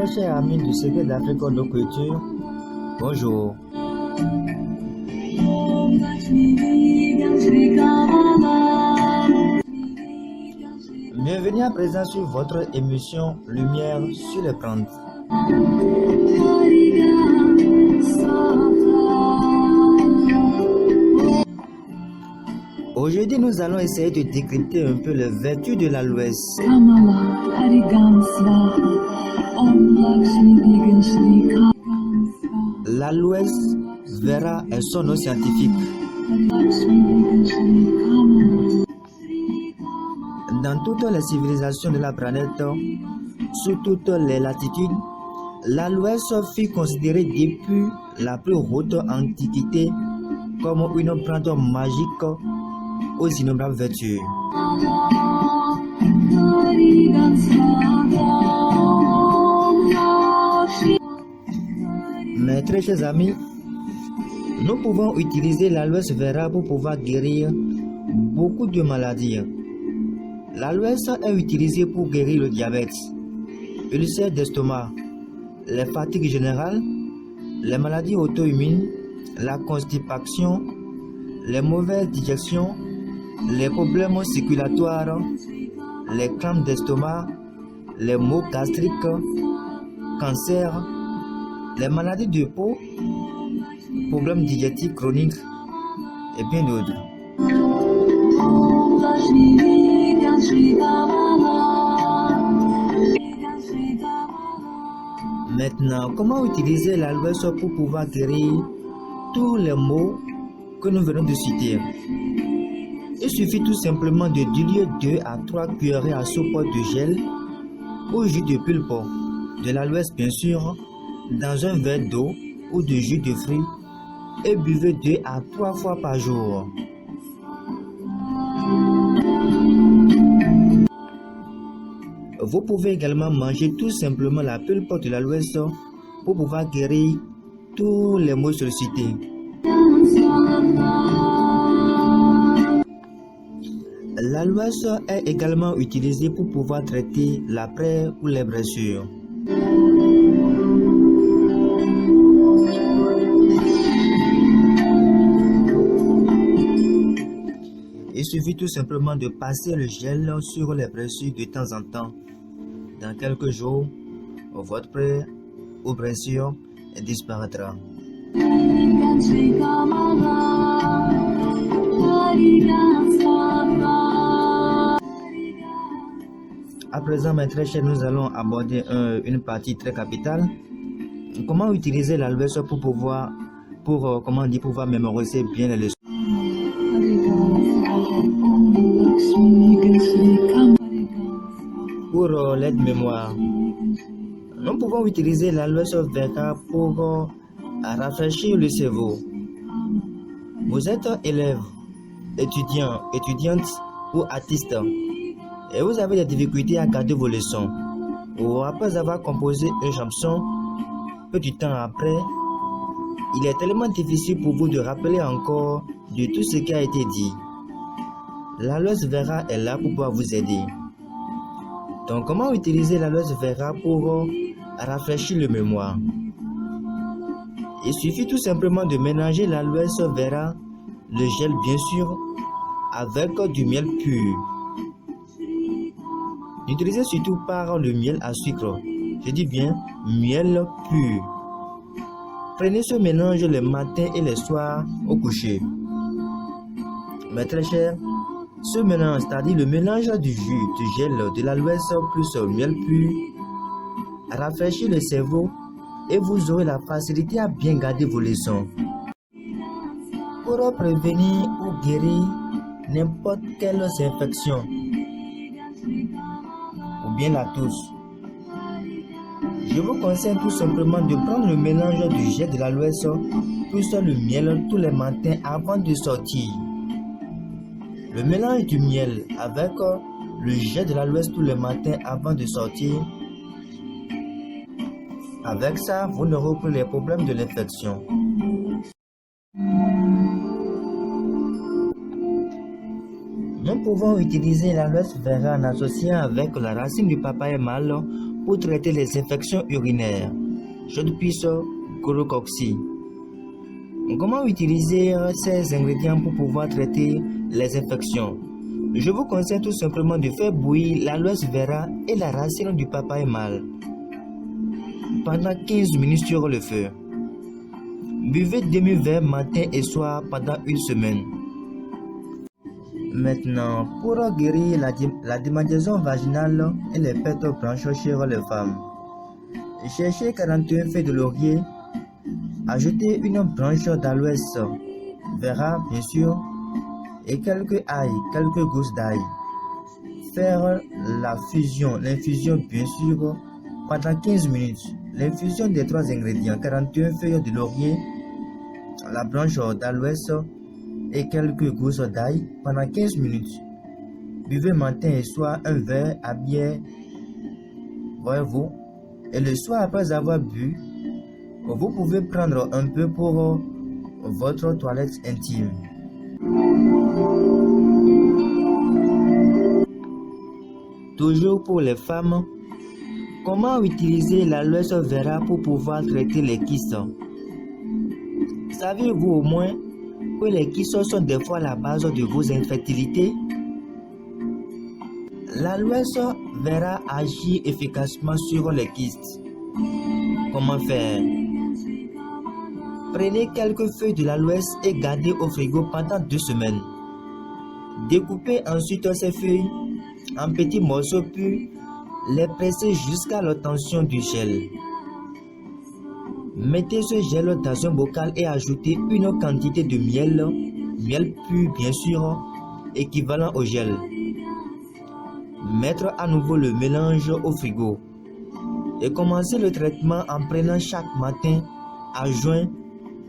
très chers amis du Secret d'Afrique de Culture, bonjour. Bienvenue à présent sur votre émission Lumière sur les plantes. Aujourd'hui, nous allons essayer de décrypter un peu les vertus de l'aloès. L'aloès vera est son nom scientifique. Dans toutes les civilisations de la planète, sous toutes les latitudes, l'aloès fut considéré depuis la plus haute antiquité comme une plante magique aux innombrables vertus. Mes très chers amis, nous pouvons utiliser l'aloès vera pour pouvoir guérir beaucoup de maladies. L'aloès est utilisé pour guérir le diabète, l'ulcère d'estomac, les fatigues générales, les maladies auto-immunes, la constipation, les mauvaises digestions, les problèmes circulatoires, les crampes d'estomac, les maux gastriques, cancer, les maladies de peau, problèmes diététiques chroniques et bien d'autres. Maintenant, comment utiliser l'aloès pour pouvoir guérir tous les maux que nous venons de citer? Il suffit tout simplement de diluer 2 à 3 cuillerées à soupe de gel ou jus de pulpe, de l'aloès bien sûr, dans un verre d'eau ou de jus de fruits et buvez 2 à 3 fois par jour. Vous pouvez également manger tout simplement la pulpe de l'aloès pour pouvoir guérir tous les maux sollicités. L'aloès est également utilisé pour pouvoir traiter la plaie ou les blessures. Il suffit tout simplement de passer le gel sur les blessures de temps en temps. Dans quelques jours, votre plaie ou blessure disparaîtra. À présent, mes très chers, nous allons aborder une partie très capitale. Comment utiliser l'aloès pour pouvoir mémoriser bien les leçons. Pour l'aide-mémoire, nous pouvons utiliser l'aloès vera pour rafraîchir le cerveau. Vous êtes élève, étudiant, étudiante ou artiste et vous avez des difficultés à garder vos leçons, ou après avoir composé une chanson, peu de temps après, il est tellement difficile pour vous de rappeler encore de tout ce qui a été dit. L'aloès vera est là pour pouvoir vous aider. Donc, comment utiliser l'aloès vera pour rafraîchir le mémoire? Il suffit tout simplement de mélanger l'aloès vera, le gel bien sûr, avec du miel pur. N'utilisez surtout pas le miel à sucre. Je dis bien miel pur. Prenez ce mélange le matin et le soir au coucher. Mes très chers, ce mélange, c'est-à-dire le mélange du jus, du gel, de l'aloès plus le miel pur, rafraîchit le cerveau et vous aurez la facilité à bien garder vos leçons. Pour prévenir ou guérir n'importe quelle infection ou bien la tousse, je vous conseille tout simplement de prendre le mélange du gel de l'aloès plus le miel tous les matins avant de sortir. Le mélange du miel avec le gel de l'aloès tous les matins avant de sortir. Avec ça, vous n'aurez plus les problèmes de l'infection. Nous pouvons utiliser l'aloès vera en associant avec la racine du papaye mâle pour traiter les infections urinaires, chaude puce, chlorococcie. Comment utiliser ces ingrédients pour pouvoir traiter les infections? Je vous conseille tout simplement de faire bouillir l'aloe vera et la racine du papaye mâle pendant 15 minutes sur le feu. Buvez demi-verre matin et soir pendant une semaine. Maintenant, pour guérir la démangeaison vaginale et les pertes blanches chez les femmes, cherchez 41 feuilles de laurier, ajoutez une branche d'aloès vera bien sûr et quelques gousses d'ail. Faire l'infusion bien sûr pendant 15 minutes. L'infusion des 3 ingrédients, 41 feuilles de laurier, la branche d'aloès et quelques gousses d'ail pendant 15 minutes. Buvez matin et soir un verre à bière, voyez-vous. Et le soir après avoir bu, vous pouvez prendre un peu pour votre toilette intime. Toujours pour les femmes, comment utiliser l'aloe vera pour pouvoir traiter les kystes? Savez-vous au moins que les kystes sont des fois la base de vos infertilités? L'aloe vera agit efficacement sur les kystes. Comment faire? Prenez quelques feuilles de l'aloès et gardez au frigo pendant 2 semaines. Découpez ensuite ces feuilles en petits morceaux puis les pressez jusqu'à l'obtention du gel. Mettez ce gel dans un bocal et ajoutez une quantité de miel pur bien sûr, équivalent au gel. Mettre à nouveau le mélange au frigo et commencer le traitement en prenant chaque matin à jeun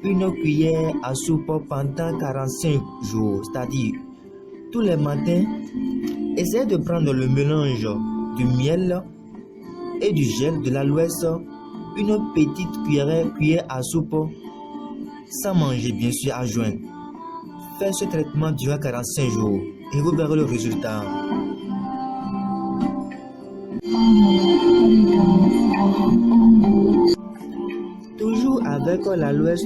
une cuillère à soupe pendant 45 jours, c'est-à-dire tous les matins. Essayez de prendre le mélange du miel et du gel de l'aloès, une petite cuillère à soupe, sans manger bien sûr à jeun. Faites ce traitement durant 45 jours et vous verrez le résultat. Toujours avec l'aloès,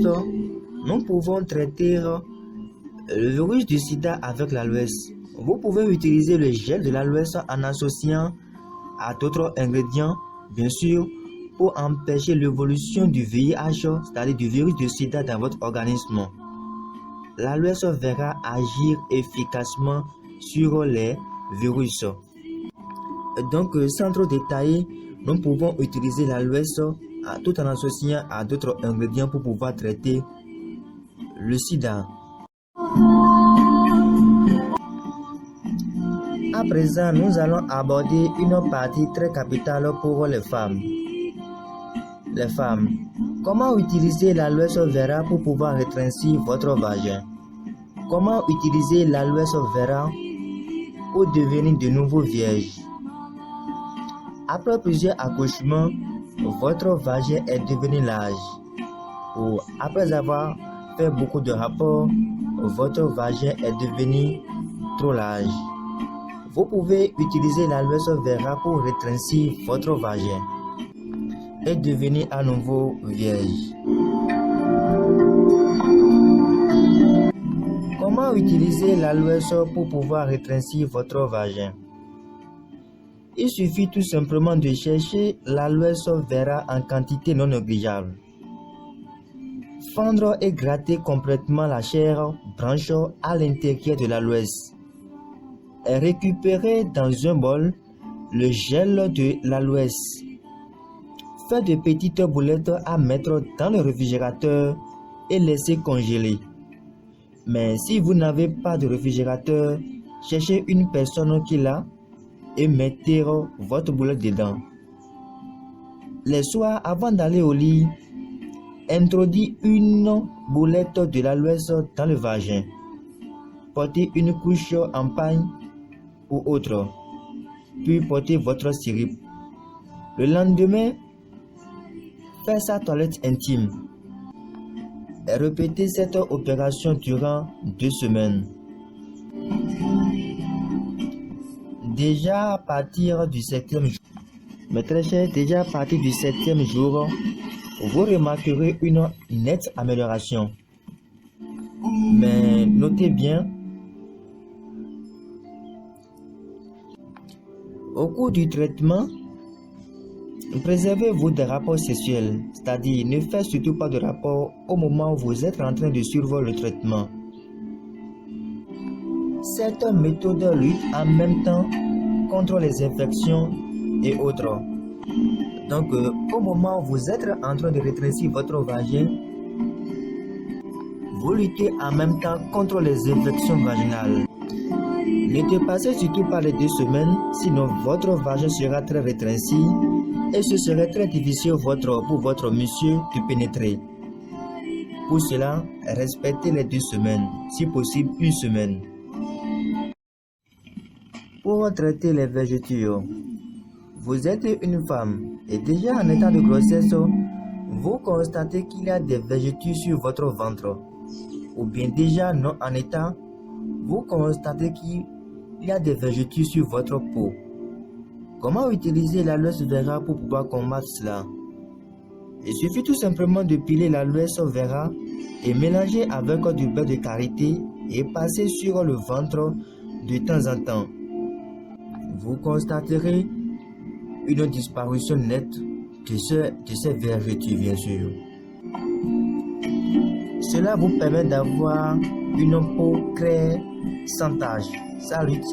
nous pouvons traiter le virus du sida avec l'aloès. Vous pouvez utiliser le gel de l'aloès en associant à d'autres ingrédients, bien sûr, pour empêcher l'évolution du VIH, c'est-à-dire du virus du sida dans votre organisme. L'aloès vera agir efficacement sur les virus. Donc, sans trop détailler, nous pouvons utiliser l'aloès tout en associant à d'autres ingrédients pour pouvoir traiter le sida. À présent, nous allons aborder une partie très capitale pour les femmes. Les femmes, comment utiliser l'aloès vera pour pouvoir rétrécir votre vagin? Comment utiliser l'aloès vera pour devenir de nouveau vierge? Après plusieurs accouchements, votre vagin est devenu large. Ou après avoir fait beaucoup de rapports, votre vagin est devenu trop large. Vous pouvez utiliser l'aloès vera pour rétrécir votre vagin et devenir à nouveau vierge. Comment utiliser l'aloès pour pouvoir rétrécir votre vagin? Il suffit tout simplement de chercher l'aloès vera en quantité non négligeable. Fendre et gratter complètement la chair branche à l'intérieur de l'aloès. Récupérer dans un bol le gel de l'aloès. Faites de petites boulettes à mettre dans le réfrigérateur et laisser congeler. Mais si vous n'avez pas de réfrigérateur, cherchez une personne qui l'a et mettez votre boulette dedans. Les soirs, avant d'aller au lit, introduisez une boulette de l'aloès dans le vagin. Portez une couche en paille ou autre, puis portez votre sirop. Le lendemain, faites sa toilette intime. Et répétez cette opération durant 2 semaines. Déjà à partir du 7e jour, Mes très chers, déjà à partir du 7e jour, vous remarquerez une nette amélioration. Mais notez bien, au cours du traitement, préservez-vous des rapports sexuels, c'est-à-dire ne faites surtout pas de rapport au moment où vous êtes en train de suivre le traitement. Cette méthode lutte en même temps contre les infections et autres. Donc, au moment où vous êtes en train de rétrécir votre vagin, vous luttez en même temps contre les infections vaginales. Ne dépassez surtout pas les 2 semaines, sinon votre vagin sera très rétréci et ce serait très difficile pour votre monsieur de pénétrer. Pour cela, respectez les 2 semaines, si possible 1 semaine. Pour traiter les vergetures, vous êtes une femme et déjà en état de grossesse, vous constatez qu'il y a des vergetures sur votre ventre. Ou bien déjà non en état, vous constatez qu'il y a des vergetures sur votre peau. Comment utiliser l'aloe vera pour pouvoir combattre cela? Il suffit tout simplement de piler l'aloe vera et mélanger avec du beurre de karité et passer sur le ventre de temps en temps. Vous constaterez une disparition nette de ces vergetures, bien sûr. Cela vous permet d'avoir une peau claire, sans taches. Ça lutte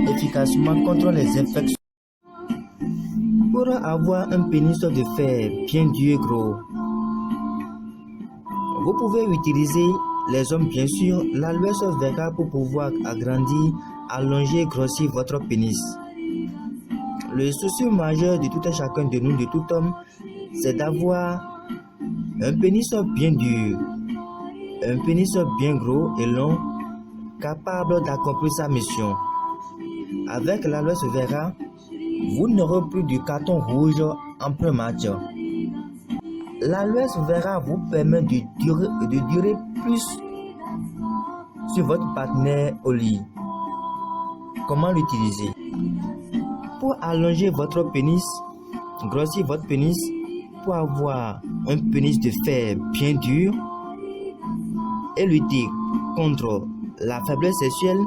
efficacement contre les infections. Pour avoir un pénis de fer bien dur et gros, vous pouvez utiliser, les hommes bien sûr, l'aloe vera pour pouvoir agrandir, allonger et grossir votre pénis. Le souci majeur de tout un chacun de nous, de tout homme, c'est d'avoir un pénis bien dur, un pénis bien gros et long, capable d'accomplir sa mission. Avec l'aloe vera, vous n'aurez plus de carton rouge en plein match. L'aloe vera vous permet de durer plus sur votre partenaire au lit. Comment l'utiliser? Pour allonger votre pénis, grossir votre pénis, pour avoir un pénis de fer bien dur et lutter contre la faiblesse sexuelle,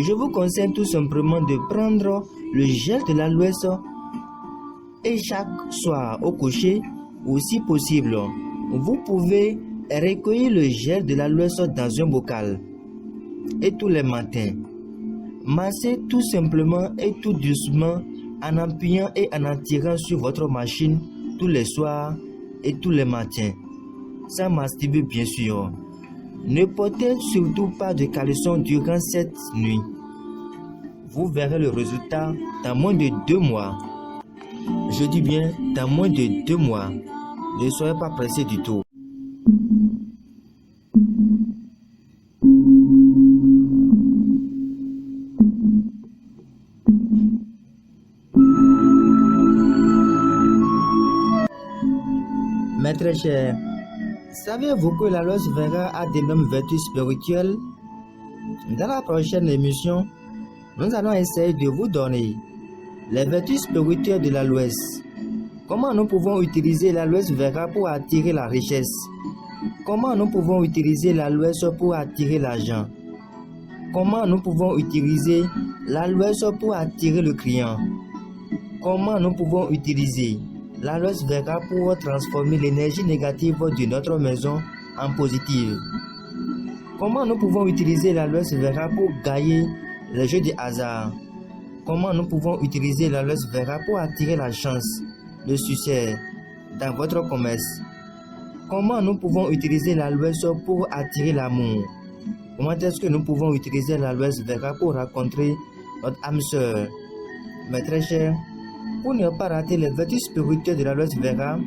je vous conseille tout simplement de prendre le gel de l'aloe et chaque soir au coucher, ou si possible, vous pouvez recueillir le gel de l'aloe dans un bocal et tous les matins, massez tout simplement et tout doucement en appuyant et en attirant sur votre machine tous les soirs et tous les matins, sans masturber bien sûr. Ne portez surtout pas de caleçon durant cette nuit. Vous verrez le résultat dans moins de 2 mois. Je dis bien dans moins de 2 mois. Ne soyez pas pressé du tout. Mes très chers, savez-vous que l'aloe vera a d'énormes vertus spirituelles? Dans la prochaine émission, nous allons essayer de vous donner les vertus spirituelles de l'aloe. Comment nous pouvons utiliser l'aloe vera pour attirer la richesse? Comment nous pouvons utiliser l'aloe pour attirer l'argent? Comment nous pouvons utiliser l'aloe pour attirer le client? Comment nous pouvons utiliser l'aloe vera pour transformer l'énergie négative de notre maison en positive? Comment nous pouvons utiliser l'aloe vera pour gagner les jeux de hasard? Comment nous pouvons utiliser l'aloe vera pour attirer la chance, le succès dans votre commerce? Comment nous pouvons utiliser l'aloe pour attirer l'amour? Comment est-ce que nous pouvons utiliser l'aloe vera pour rencontrer notre âme sœur? Mes très chers, pour ne pas rater les vertus spirituelles de l'aloe vera,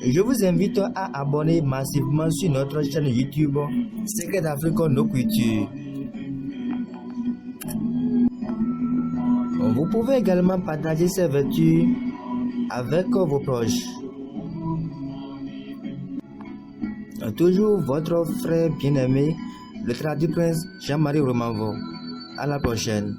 je vous invite à abonner massivement sur notre chaîne YouTube Secrets d'Afrique Nos Cultures. Vous pouvez également partager ces vertus avec vos proches. Toujours votre frère bien-aimé, le traduit prince Jean-Marie Romanvo. À la prochaine.